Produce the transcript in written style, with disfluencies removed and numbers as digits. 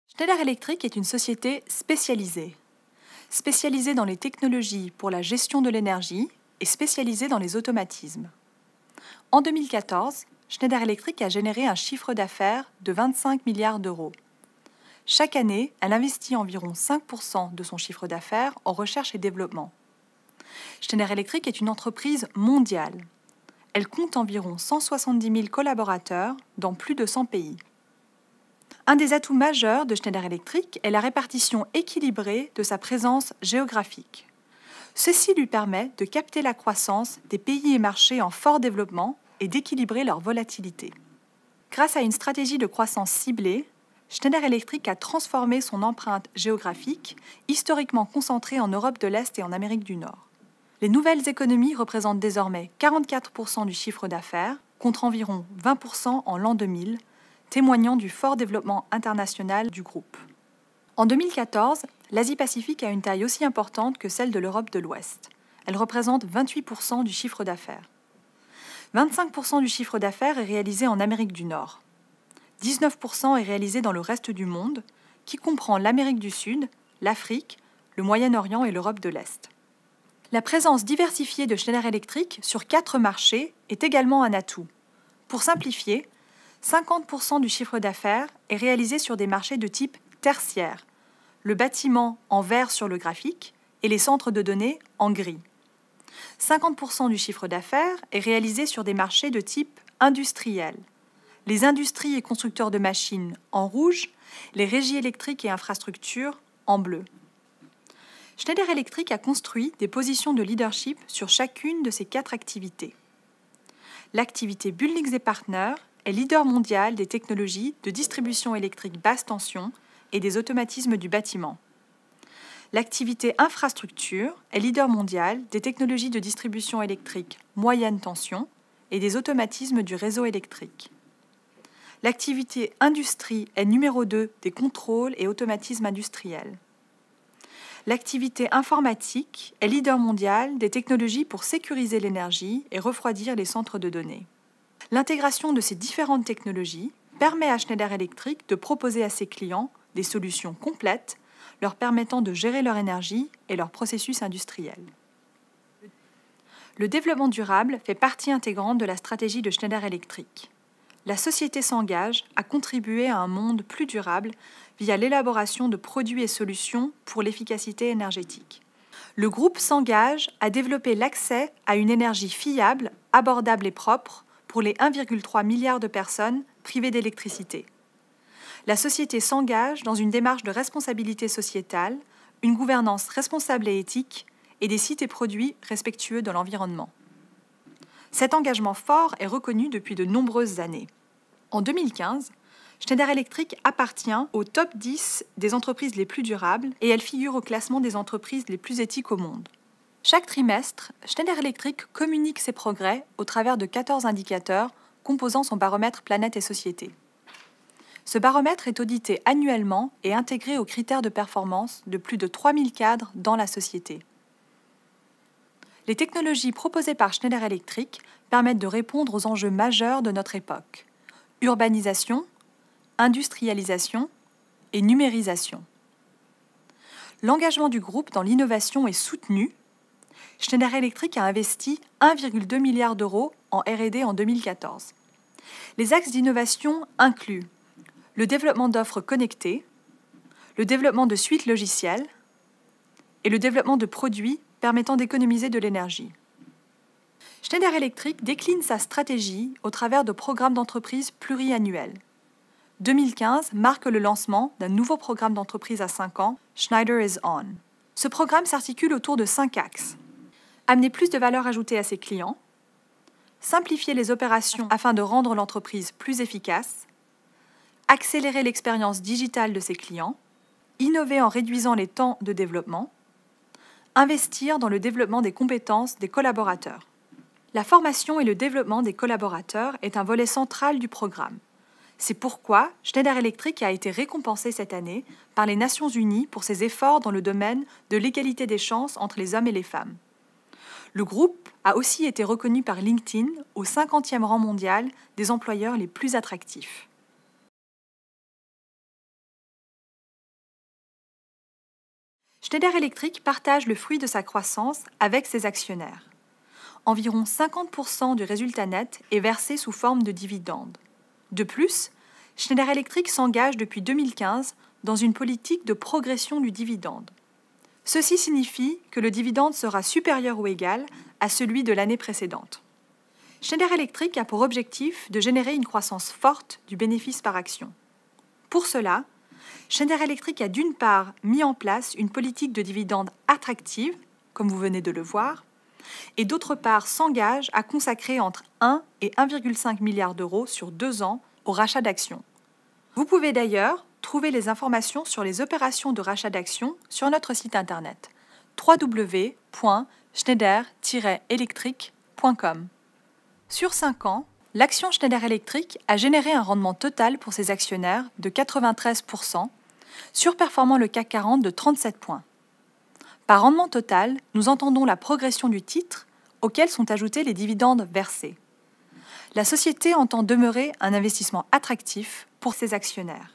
Schneider Electric est une société spécialisée. Spécialisée dans les technologies pour la gestion de l'énergie et spécialisée dans les automatismes. En 2014, Schneider Electric a généré un chiffre d'affaires de 25 milliards d'euros. Chaque année, elle investit environ 5% de son chiffre d'affaires en recherche et développement. Schneider Electric est une entreprise mondiale. Elle compte environ 170 000 collaborateurs dans plus de 100 pays. Un des atouts majeurs de Schneider Electric est la répartition équilibrée de sa présence géographique. Ceci lui permet de capter la croissance des pays et marchés en fort développement et d'équilibrer leur volatilité. Grâce à une stratégie de croissance ciblée, Schneider Electric a transformé son empreinte géographique, historiquement concentrée en Europe de l'Est et en Amérique du Nord. Les nouvelles économies représentent désormais 44% du chiffre d'affaires, contre environ 20% en l'an 2000, témoignant du fort développement international du groupe. En 2014, l'Asie-Pacifique a une taille aussi importante que celle de l'Europe de l'Ouest. Elle représente 28% du chiffre d'affaires. 25% du chiffre d'affaires est réalisé en Amérique du Nord. 19% est réalisé dans le reste du monde, qui comprend l'Amérique du Sud, l'Afrique, le Moyen-Orient et l'Europe de l'Est. La présence diversifiée de Schneider Electric sur 4 marchés est également un atout. Pour simplifier, 50% du chiffre d'affaires est réalisé sur des marchés de type tertiaire, le bâtiment en vert sur le graphique et les centres de données en gris. 50% du chiffre d'affaires est réalisé sur des marchés de type industriel, les industries et constructeurs de machines en rouge, les régies électriques et infrastructures en bleu. Schneider Electric a construit des positions de leadership sur chacune de ces 4 activités. L'activité Buildings et Partners est leader mondial des technologies de distribution électrique basse tension et des automatismes du bâtiment. L'activité infrastructure est leader mondial des technologies de distribution électrique moyenne tension et des automatismes du réseau électrique. L'activité industrie est numéro 2 des contrôles et automatismes industriels. L'activité informatique est leader mondial des technologies pour sécuriser l'énergie et refroidir les centres de données. L'intégration de ces différentes technologies permet à Schneider Electric de proposer à ses clients des solutions complètes leur permettant de gérer leur énergie et leur processus industriel. Le développement durable fait partie intégrante de la stratégie de Schneider Electric. La société s'engage à contribuer à un monde plus durable via l'élaboration de produits et solutions pour l'efficacité énergétique. Le groupe s'engage à développer l'accès à une énergie fiable, abordable et propre pour les 1,3 milliard de personnes privées d'électricité. La société s'engage dans une démarche de responsabilité sociétale, une gouvernance responsable et éthique et des sites et produits respectueux de l'environnement. Cet engagement fort est reconnu depuis de nombreuses années. En 2015, Schneider Electric appartient au top 10 des entreprises les plus durables et elle figure au classement des entreprises les plus éthiques au monde. Chaque trimestre, Schneider Electric communique ses progrès au travers de 14 indicateurs composant son baromètre Planète et Société. Ce baromètre est audité annuellement et intégré aux critères de performance de plus de 3000 cadres dans la société. Les technologies proposées par Schneider Electric permettent de répondre aux enjeux majeurs de notre époque: urbanisation, industrialisation et numérisation. L'engagement du groupe dans l'innovation est soutenu. Schneider Electric a investi 1,2 milliard d'euros en R&D en 2014. Les axes d'innovation incluent le développement d'offres connectées, le développement de suites logicielles et le développement de produits permettant d'économiser de l'énergie. Schneider Electric décline sa stratégie au travers de programmes d'entreprise pluriannuels. 2015 marque le lancement d'un nouveau programme d'entreprise à 5 ans, Schneider is On. Ce programme s'articule autour de 5 axes. Amener plus de valeur ajoutée à ses clients, simplifier les opérations afin de rendre l'entreprise plus efficace, accélérer l'expérience digitale de ses clients, innover en réduisant les temps de développement, investir dans le développement des compétences des collaborateurs. La formation et le développement des collaborateurs est un volet central du programme. C'est pourquoi Schneider Electric a été récompensé cette année par les Nations Unies pour ses efforts dans le domaine de l'égalité des chances entre les hommes et les femmes. Le groupe a aussi été reconnu par LinkedIn au 50e rang mondial des employeurs les plus attractifs. Schneider Electric partage le fruit de sa croissance avec ses actionnaires. Environ 50% du résultat net est versé sous forme de dividendes. De plus, Schneider Electric s'engage depuis 2015 dans une politique de progression du dividende. Ceci signifie que le dividende sera supérieur ou égal à celui de l'année précédente. Schneider Electric a pour objectif de générer une croissance forte du bénéfice par action. Pour cela, Schneider Electric a d'une part mis en place une politique de dividende attractive, comme vous venez de le voir, et d'autre part s'engage à consacrer entre 1 et 1,5 milliard d'euros sur 2 ans au rachat d'actions. Vous pouvez d'ailleurs trouver les informations sur les opérations de rachat d'actions sur notre site internet www.schneider-electric.com. Sur 5 ans, l'action Schneider Electric a généré un rendement total pour ses actionnaires de 93%, surperformant le CAC 40 de 37 points. Par rendement total, nous entendons la progression du titre, auquel sont ajoutés les dividendes versés. La société entend demeurer un investissement attractif pour ses actionnaires.